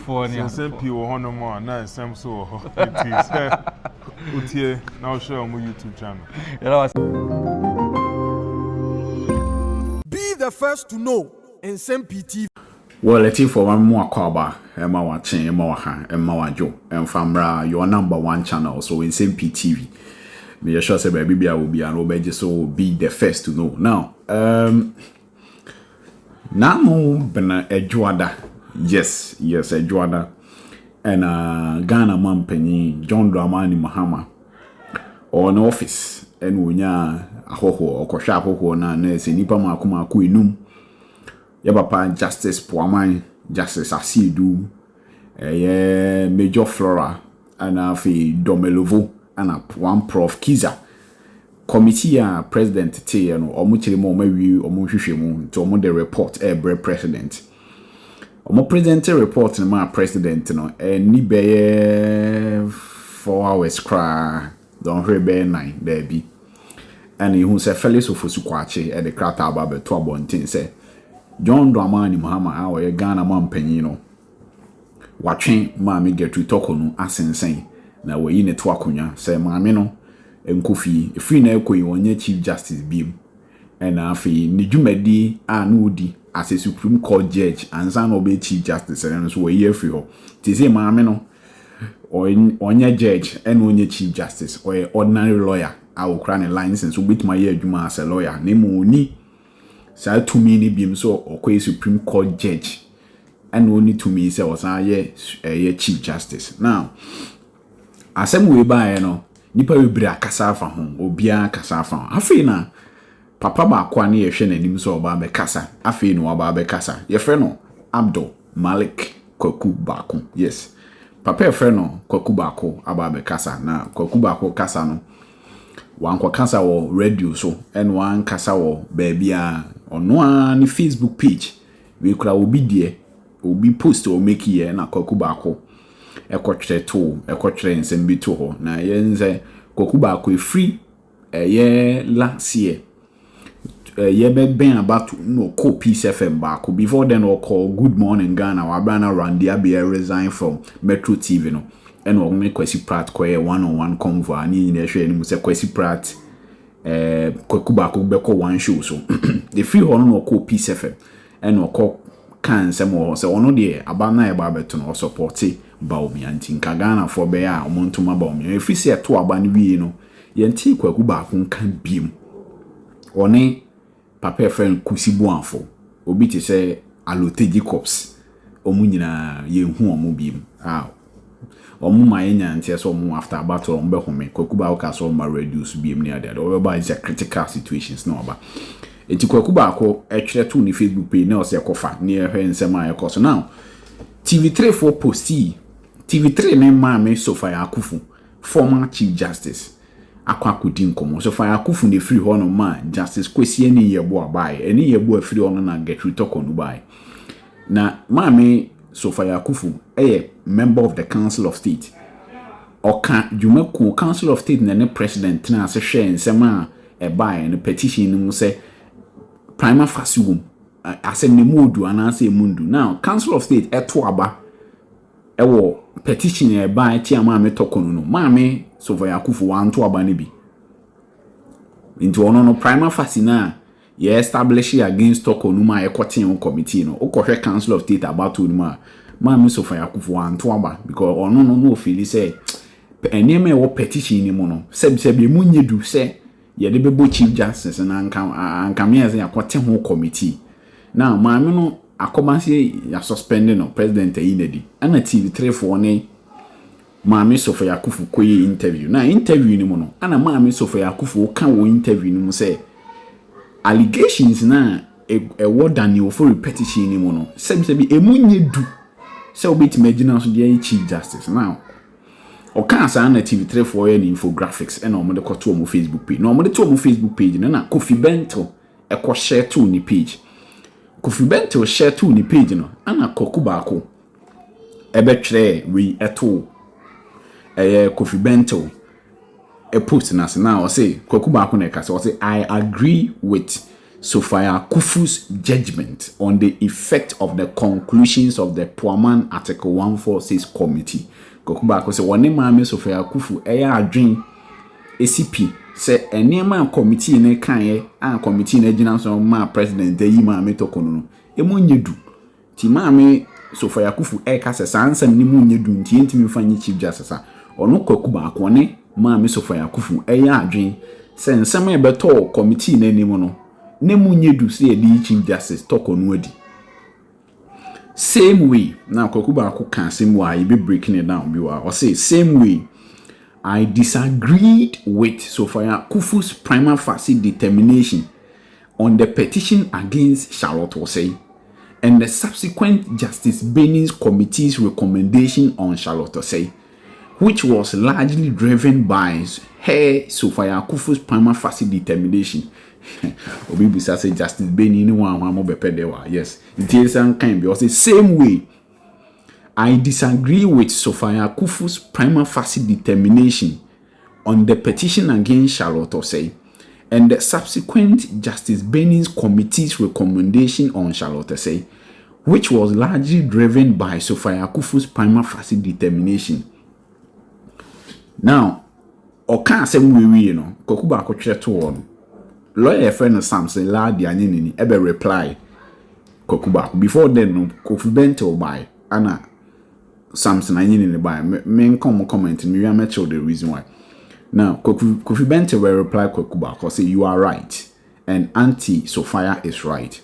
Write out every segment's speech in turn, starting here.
for Nsem-Pii will honor more, now Nsem so. It is. Utie, now share on my YouTube channel. Be the first to know Nsem-Pii TV. Well, let's for one more cover. Emma watching, Emma Waha, Emma Wajo, and Famra, your #1 channel, so Nsem-Pii TV. Me sure say baby I will be an obey, so be the first to know. Now, now bena Ejuada. Yes, Ejuada. And Ghana man penny John Dramani Mahama on office and wunya ahoho or kosha ahoho na se nipa makuma ku enum yabapa Justice Poaman, Justice Asidu, Major Flora, and afi Domelovo, and one Prof Kiza. Committee President T and Omuchiri mo maybe Omushishemu to Omo the report every president. Omo present report in my president no ni be 4 hours cry don't be 9 there be. And he who say Felix Ofosu Kwache at the crata about 2 abontin say John Dramani Mahama our Ghana man penino. Watching Mammy get to Torkonoo asensen na we in a twakunya say Mammy no enkofi free na ekoi onye Chief Justice Bim and afi ni dwumadi anudi as a Supreme Court judge and son obey Chief Justice and so we here free ho ti say Mammy no onye judge and onye Chief Justice or ordinary lawyer I will crown a license with my year adwuma as a lawyer name oni say to me ni bim so okwe Supreme Court judge and only to me say was a Chief Justice. Now asem we buy no nipa we bra kasa fa ho obia kasa fa ho afi na papa ba kwa na ye hwe nanim so oba be kasa afi no oba be kasa ye fre no Abdul Malik Kweku Baako. Yes, papa ye fre no Kweku Baako aba be kasa na Kweku Baako kasa no wan kwa kasa wo radio so and wan kasa wo baby a ono a ni Facebook page we kura obi die obi post o make here na Kweku Baako ekwotre to ekwotre nsem bi to ho na yenze Kweku Baako e free ye last year ye be ben about no co Peace FM Baako before then we call Good Morning Ghana wa brana Randy Abia resign from Metro TV no and we make Kwesi Pratt kwa one-on-one convo ani ni hwe ni se Kwesi Pratt Kweku Baako be ko one show so the free ho no co Peace FM and we call kan semo se ono de abana e ba beto no support baomi anti nka Ghana for be a omontuma baomi efisi eto aba ne wie no yenti Kweku Baako kan biem one papa friend kusibu anfo obi ti se Alote Jacobs omunyina ye hu omo biem omo mayenya ntia so omo after battle ombe home Kweku Baako ka so ma reduce biem ne ade o ba is a critical situations no oba eti Kweku Baako etwere to ni Facebook page na o se kofa ne ehwe nsem ayeko so now TV3 for posti TV3 ne Maame Sofia Akufu former Chief Justice akwakodi nkomo Sofia Akufu ne free ho no ma Justice Kwesi eni yebo abai eni yebo afiri ono na get Torkonoo bai na Maame Sofia Akufu member of the Council of State oka Jumeku Council of State na president na se hwe nsem a bai no petition no say prima facie wom asem ne modu anase mundu now Council of State eto aba ewo petition e bai ti Maame Torkonoo no Maame Sofia Akufu wanto aba ne bi into ono no prima facie na ye establish against Torkonoo ma ekotin committee no okohwe Council of State about no ma Maame Sofia Akufu wanto aba because ono no feel say enema e wo petition ni mo no sebi mu nyedu se ye de bebo Chief Justice na ankamia ze akote ho committee now Maame no akomanse ya suspend no president Inedi ana TV3 for ne Maame Sofia Akufu koye interview na interview ni mo no ana Maame Sofia Akufu ka wo interview ni mo say allegations na e wordani o for repetition ni mo no sebi emunye du se obeti magina so dey Chief Justice now o kan sa na TV3 for any infographics and omo de koto omo Facebook page no omo de to omo Facebook page na Kofi Bento e ko share to ni page Kofi Bento share to ni page no ana Kweku Baako e be twere we eto Kofi Bento e post na se na o say Kweku Baako na ka say I agree with Sophia Kufu's judgment on the effect of the conclusions of the Poaman Article 146 Committee. Kweku Baako say one maame Sophia Kufu eya adwen ACP say enema committee ne kan an committee na gina so ma president yi maame Torkonoo no emu nyedu ti maame Sophia Kufu eka se sansam ni mu nyedu nti ntimi fa nyi chief justice ono Kweku Baako ne maame Sophia Kufu eya adwen se nsem e beto committee na nimu no ne mu nyedu se edi chief justice Torkonoo adi. Same way, now Kweku Baako can same way, be breaking it down. Or say, same way, I disagreed with Sophia Kufu's prima facie determination on the petition against Charlotte Osei and the subsequent Justice Benny's committee's recommendation on Charlotte Osei, which was largely driven by her Sophia Kufu's prima facie determination. Obi bisa say Justice Benny ni one mo bepe dewa. Yes, it is some kind be also same way. I disagree with Sophia Kufu's prima facie determination on the petition against Charlotte Osei and the subsequent Justice Benny's committee's recommendation on Charlotte Osei, which was largely driven by Sophia Kufu's prima facie determination. Now, o can't say we you know, Kweku Baako try to one. Lawyer friend Samson Ladi Anini ebe reply Kweku Baako. Before then, no Kofi Bento by Anna Samson Anini by men come comment me ya match the reason why. Now Kofi Bento will reply Kweku Baako say you are right and Auntie Sophia is right.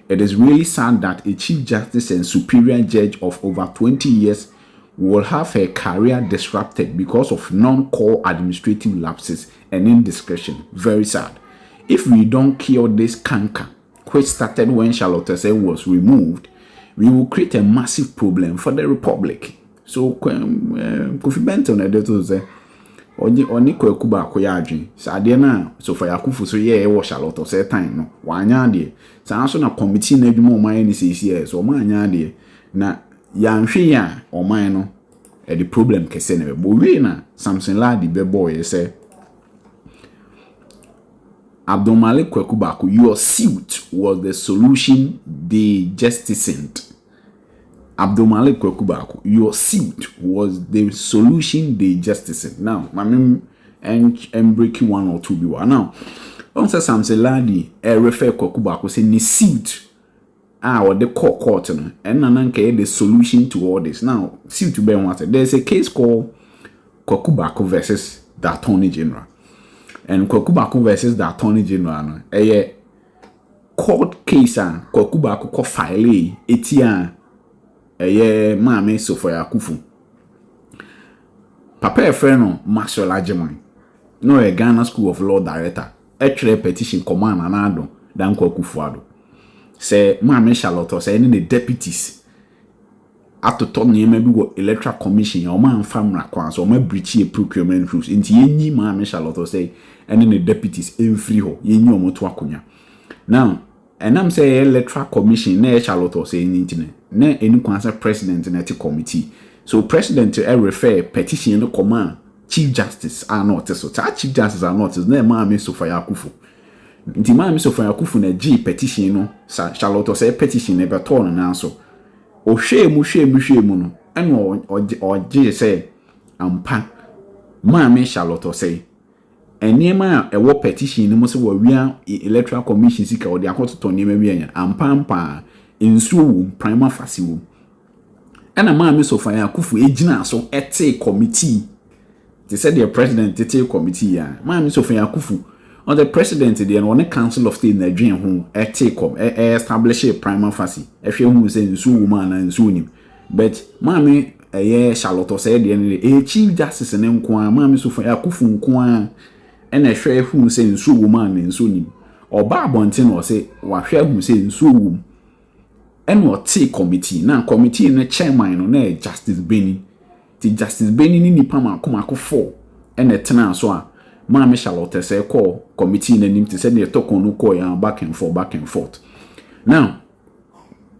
It is really sad that a chief justice and superior judge of over 20 years will have her career disrupted because of non-core administrative lapses and indiscretion. Very sad. If we don't cure this canker, which started when Charlotte Osei was removed, we will create a massive problem for the Republic. So, Kofi Bento na deto say, oni Kweku Baako ya adwen. Sa de na Sophia Kufu so ye wo Charlotte Osei time no. Wanya de. Sa so na committee na adwuma o man ni sisi so ma anya de. Na ya nhwe ya o man no e the problem kese na be. Bo we na Samson Ladi be boy say Abdulmalik Kweku Baako, your suit was the solution they justiced. Abdulmalik Kweku Baako, your suit was the solution they justiced. Now, my name and breaking one or two be one. Now, once Samson Ladi refer Kweku Baako say ni suit or the court no and nananke the solution to all this. Now, suit to be one. There's a case called Kweku Baako versus the Attorney General. And Kweku Baako versus the Attorney General no a court case Kweku Baako ko file etia maame Sophia Kufu papa e friend no Maxwell Ajeman no a Ghana School of Law director e petition command anado dan Kweku Fuado say maame Charlotte say any the deputies atoto nyema bi go electoral commission o man famra kwan so o ma breach a procurement rules nti yenyi maame Charlotte say any the deputies in free ho yenyi omoto akonya now enam say electoral commission na Charlotte say nyintine na eni kwan say president na ti committee so president refer petition no command chief justice are not so chief justice are not na maame Sophia Kufu nti maame Sophia Kufu na G petition no Charlotte say petition na be to na so o hwe mu no eno o say ampa maame Charlotte say enema ewo petition ni mo se wo wia electoral commission sika o de akototo nema wi anya ampa nsuo prima facie wo ena maame Sophia Kufu ejina so ete committee they said the president ete committee ya maame Sophia Kufu on the president the on the council of state na dwen ho ete establish a prima facie ehwe hu se nsuo ma na nsuo nim but maame Charlotte say the chief justice ne nko a maame Sophia Kufu nko a ena hwe hu se nsuo ma na nsuo nim oba abonte no say wa hwe hu se nsuo wo eno te committee na committee no chairman no na Justice Benny ti Justice Benny ni nipa ma akoma 4 ena tena so a maame Charlotte say call committee na nim ti say the Torkonoo call ya back and forth now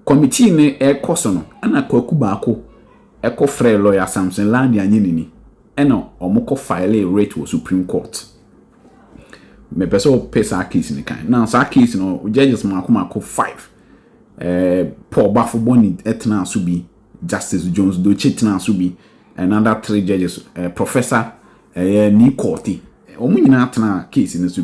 committee ne ekoso no ana Kweku Baako eko frɛ lawyer Samson Ladi anyenini ena omukɔ file a rate wo Supreme Court me person pay sa case in kind now sa case no judges mako 5 Paul Baako Boni etna so bi Justice Jones do chitna so bi another 3 judges professor ni court omo nyina atna case in so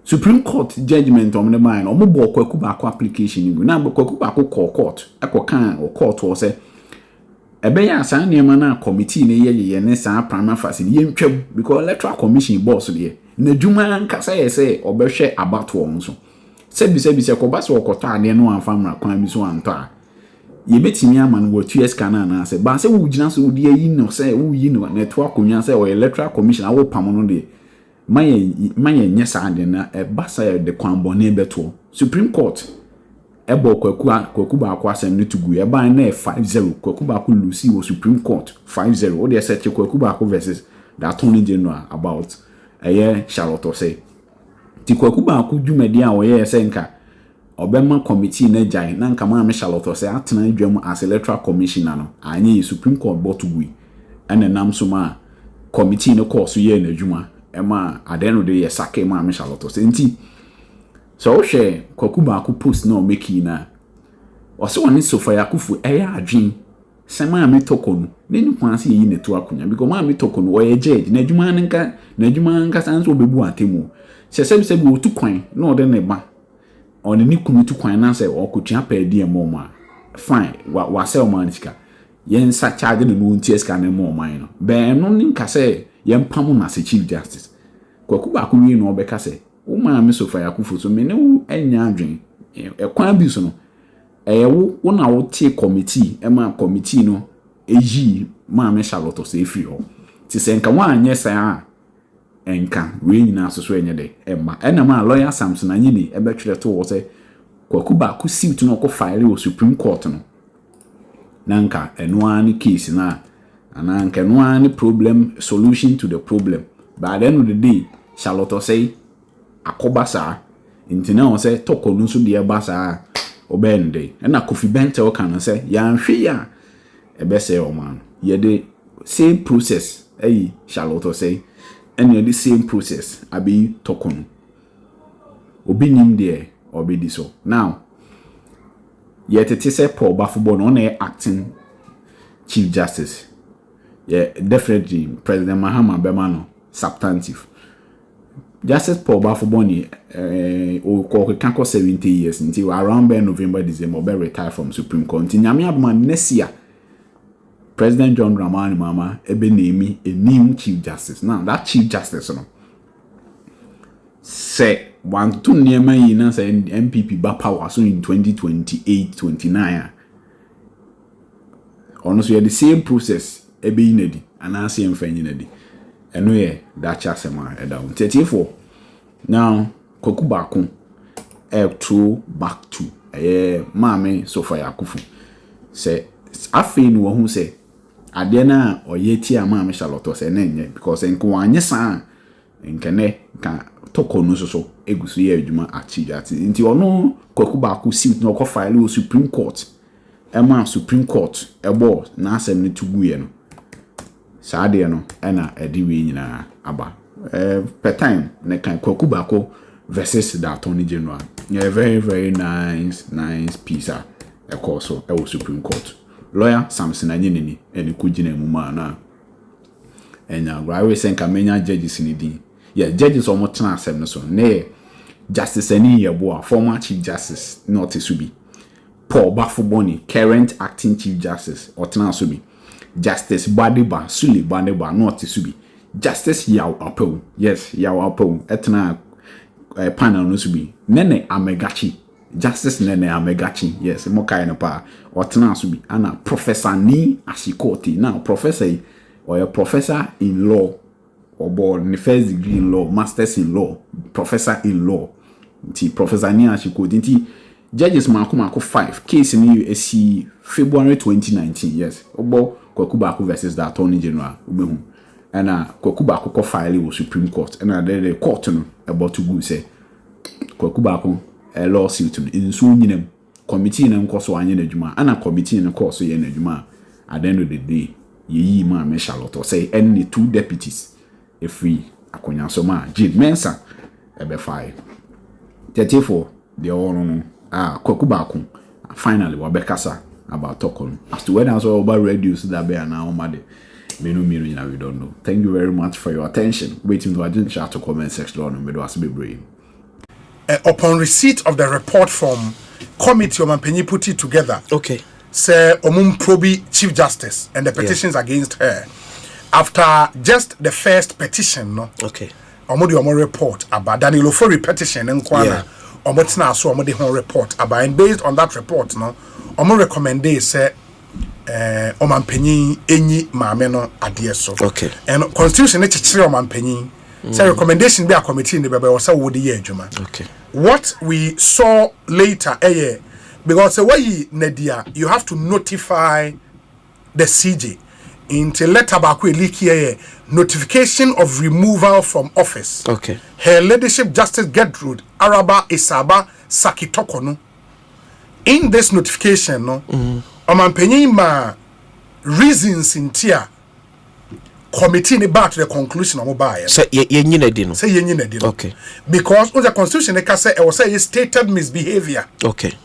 Supreme Court judgment on the mind omo bo Kweku Baako application ni na Kweku Baako court kan o court wo say ebeya sa niema na committee ne ye ne sa prima facie ye ntwam because electoral commission boss de na dwuma nkasa ye say obehwe abato on so se ko ba se okota ade no anfa mra kwan bi so anto a ye betimi ama no watu escana na se ba se wo gina so wo de yi no se wo yi no network konwa se o electoral commission awo pam no de maye nyesa ade na ba se de kwan bone beto Supreme Court ebo Kweku Baako asem ne tugu e ban na 5-0 Kweku Baako lose wo Supreme Court 5-0 o de set Kweku Baako versus the Attorney General about Charlotte say ti Kweku Baako dwumadi a wo ye senka obema committee na jai na nka ma me Charlotte say atena adwam as electoral commissioner no anye Supreme Court botugu ene nam so ma committee no course ye na adwuma e ma adeno de ye sake ma me Charlotte say nti so she Kweku Baako post no make na oso woni sofa yakufu eya adwen sema me Torkonoo ne ni kwanse yi neto akonya because ma me Torkonoo wo ye judge na adwuma nka sanso obebu atemu se otu kwan na ode ne ba on ni kunu tu kwan na se okotua pa di emoma fine wa se o man sika yen sa charge no nti esika na mo man no be no nka se yen pam na se chief justice Kweku Baako wi no obeka se wo ma me sofa yakufu so me ne wo anya adwen kwan bi so no wo na wo tie committee ma committee no eji ma me Charlotte se free ho ti se nka wa anye sa enka we nyina so enye de emma ena ma lawyer Samson anyini ebetwere to wo se Kweku Baako suit no ko file wo Supreme Court no nanka eno ani case na ananka eno ani problem solution to the problem by the end of the day Charlotte say akobasa intina o say Torkonoo so de basa obende ena Kofi Bente o kan say ya nhwe ya ebese o man ye de same process Charlotte say and the same process abi Torkonoo obi nim there obi di so now yet it is a Paul Baako on acting chief justice definitely President Mahama Bemano substantive Justice Paul Baako o ko kan 70 years until around November December be retire from Supreme Court nyame abman next year President John Dramani Mahama ebe name a new chief justice. Now that chief justice no say one to near yi na say MPP ba power so in 2028-29 honestly the same process ebe inedi and I see mfanyi nedi eno ye that chasema e down 34 now Kweku Baako throw back to maame sofa yakufu say afei no hu say ade na oyeti ama me Charlotte say na nye because enko anye san enkene ka Torkonoo so egusu ye adwuma achijati nti ono Kweku Baako suit no ko file o Supreme Court ema Supreme Court ebo na asem ne tuguye no saade no na edi we nyina aba per time ne kan Kweku Baako versus the Attorney General very very nice piece e course e Supreme Court lawyer Samson anyini eni kugina mu ma na enya grawe senka menya judges ni din judges omo tena asem no so ne justice ani yeboa former chief justice not subi Paul Baako current acting chief justice otena subi Justice Badeba Suli Badeba not subi Justice Yaw Apple Yaw Apple etena panel no subi Nene Amegachi Justice Nene Amegachi mo kai no pa otena subi ana Professor Ni Ashikoti now professor or a professor in law or born first degree in law masters in law professor in law nti Professor Ni Ashikoti nti judges mako 5 case ni esi February 2019 obo Kweku Baako versus the Attorney General ubehu ana Kweku Baako ko file wo Supreme Court ana the court no about to go say Kweku Baako a lawsuit in so nyinem committee na nkoso anye na adwuma ana committee na course ye na adwuma at the end of the day ye ma me Charlotte say any 2 deputies free akonya so ma Jade Mensa ebe 34 the ono Kweku Baako finally wabekasa about Torkonoo as to when I saw about reduce that be now made menu we don't know. Thank you very much for your attention. Waiting to adjust chat to comment section on me do as be brave. Upon receipt of the report from committee Nsem-Pii put it together. Okay. Say Probi Chief Justice and the petitions against her. After just the first petition, no. Okay. Omo report about Daniel Ofori petition and Kwana. Omo so omo the report about, and based on that report, no, omo recommend say Nsem-Pii enyi maame no adie so. Okay. And constitution ne chichire Nsem-Pii say recommendation be a committee in the bebe was say wo de ye adwuma. Okay. What we saw later because Nadia, you have to notify the CJ until letter back leak here notification of removal from office. Okay. Her Ladyship Justice Gertrude Araba Isaba Saki Torkonoo. In this notification, no, Nsem-Pii ma reasons in tier committee back to the conclusion of buy. Say ye dino. Say ye dino. Okay. Because on the constitution they can say it was say stated misbehavior. Okay.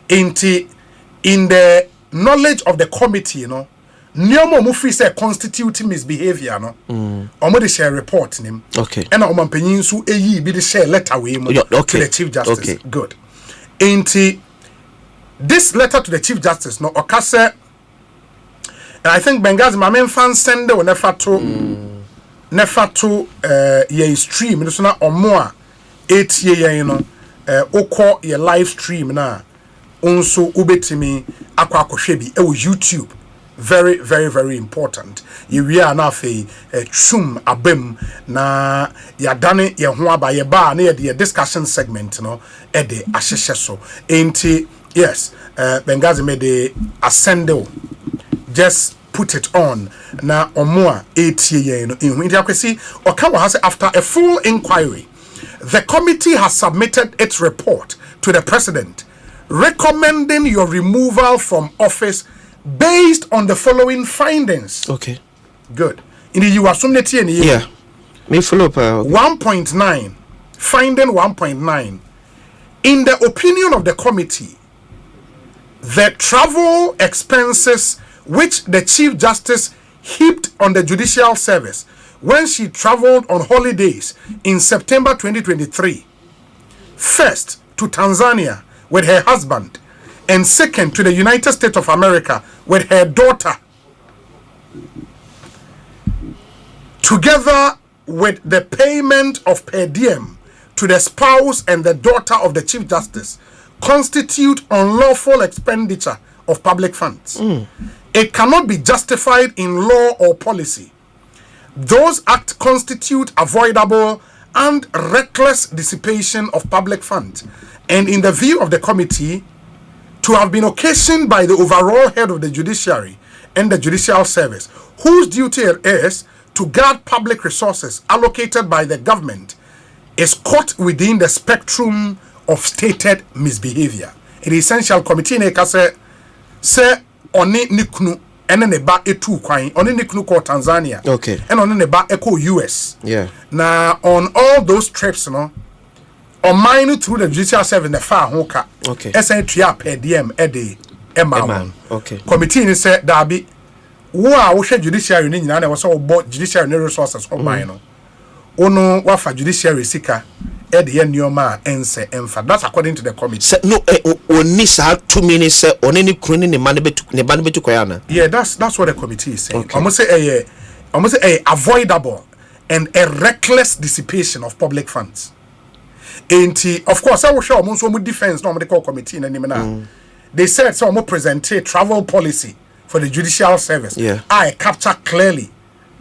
In the knowledge of the committee, you know, Nyomo Mufi say constitute misbehavior, no. Omo de share report him. Okay. And Nsem-Pii so be the share letter we to the Chief Justice. Okay. Good. This letter to the Chief Justice, no, Okase, and I think Bengazi my main fan send the never to ye stream, so na omo 8 year you know, oko ye live stream na. Also ubetimi akwa akohwe bi YouTube, very very very important. We are now fe chum abem na ya dane ye ho aba ye ba na ye the discussion segment no e de ahyehye so enti yes Bengazi made the ascendo just put it on na omo 8 year no in enti akwesi okawa has after a full inquiry the committee has submitted its report to the president recommending your removal from office based on the following findings. Okay. Good. In the you assume that yeah. Me follow up. 1.9. Finding 1.9. In the opinion of the committee, the travel expenses which the Chief Justice heaped on the judicial service when she traveled on holidays in September 2023, first to Tanzania with her husband, and second to the United States of America with her daughter, together with the payment of per diem to the spouse and the daughter of the Chief Justice, constitute unlawful expenditure of public funds. It cannot be justified in law or policy. Those acts constitute avoidable and reckless dissipation of public funds, and in the view of the committee, to have been occasioned by the overall head of the judiciary and the judicial service, whose duty it is to guard public resources allocated by the government, is caught within the spectrum of stated misbehavior. It is essential committee say oni nikunu ene ne ba etu kwan oni nikunu ko Tanzania. Okay. And oni ne ba eko US. Yeah. Now on all those trips, no, on mine through the judicial service the far hoka. Okay. SNTR per DM ede ema. Okay. Committee ni say dabi wo a wo hwe judiciary ni nyina na wo so bo judiciary ne resources on mine no. Ono wafa judiciary sika ede ye nioma ense emfa. That's according to the committee. Say no oni sa 2 minutes say oni ni kunu ni man betu kwayana. Yeah, that's what the committee is saying. Okay. Almost say avoidable and a reckless dissipation of public funds. Of course, I will show almost one defense no medical committee in any They said so almost present a travel policy for the judicial service. Yeah. I capture clearly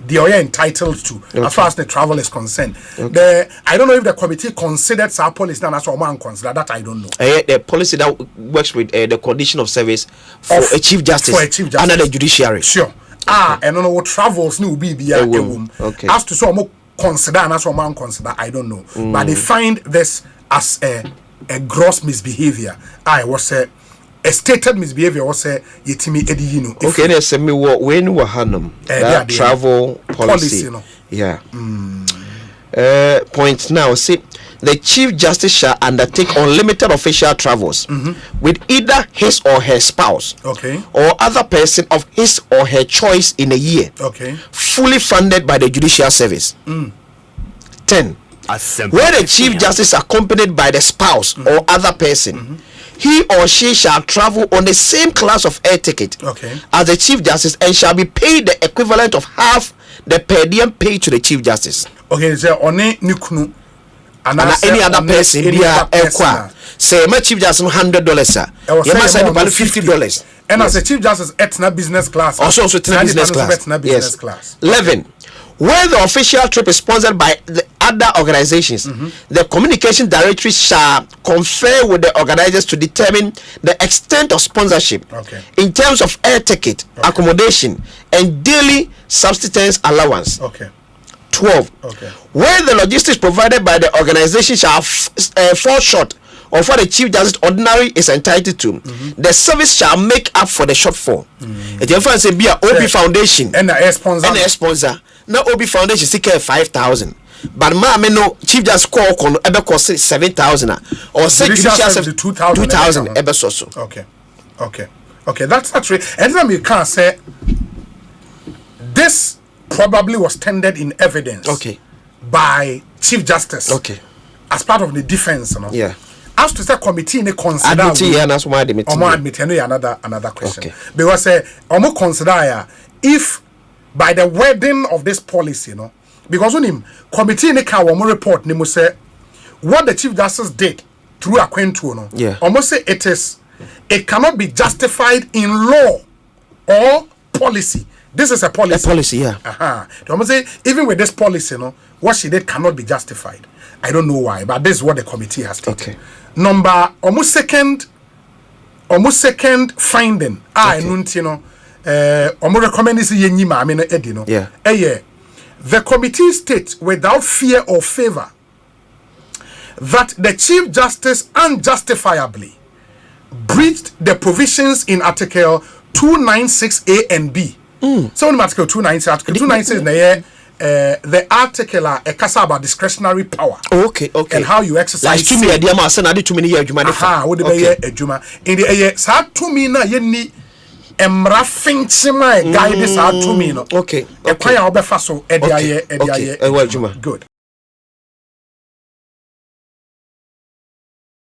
they are entitled to as far as the travel is concerned. Okay. I don't know if the committee considered our policy now as one consider that I don't know. The policy that works with the condition of service for a chief justice, under the judiciary. Sure. I don't know what travels new be okay. As to so consider and as one consider, I don't know. But they find this as a gross misbehavior. I was a stated misbehavior was a yetimi ediyinu. Okay, let's say me what when we hanum that travel policy. You know. Yeah. Point now. See, the Chief Justice shall undertake unlimited official travels with either his or her spouse or other person of his or her choice in a year, fully funded by the Judicial Service. 10. Where the Chief Justice is accompanied by the spouse or other person, he or she shall travel on the same class of air ticket as the Chief Justice and shall be paid the equivalent of half the per diem paid to the Chief Justice. So only nukunu and any other person be a say my Chief Justice $100, sir. You must have $50. And as a Chief Justice, etna business class. Also business class. 11. Where the official trip is sponsored by the other organizations, the communication directory shall confer with the organizers to determine the extent of sponsorship in terms of air ticket, accommodation, and daily subsistence allowance. 12. Where the logistics provided by the organization shall fall short of what the Chief Justice ordinary is entitled to, the service shall make up for the shortfall. It difference be a OB Foundation and a sponsor. Now OB Foundation seek 5,000. But ma me no Chief Justice call kono ebe cost 7,000 or say judicial 2,000 ebe so. Okay, that's actually, and then you can say this probably was tendered in evidence by Chief Justice as part of the defense, as to say committee in a consider another question because omo consider if by the wording of this policy, because when him committee in a report ni say what the Chief Justice did through a quentu almost say it cannot be justified in law or policy. This is a policy. Almost say even with this policy, what she did cannot be justified. I don't know why, but this is what the committee has stated. Number almost second finding. Recommend this the committee states without fear or favor that the Chief Justice unjustifiably breached the provisions in Article 296A and B. So in Article 296, Article 296 the article a kasa about discretionary power. And how you exercise. Like 2 million I said 2 million adwuma. What the adwuma. In the sa 2 million ye ni emra finchima guide sa 2 million. Okay. E kwa ya obefa so e dia ye. Good.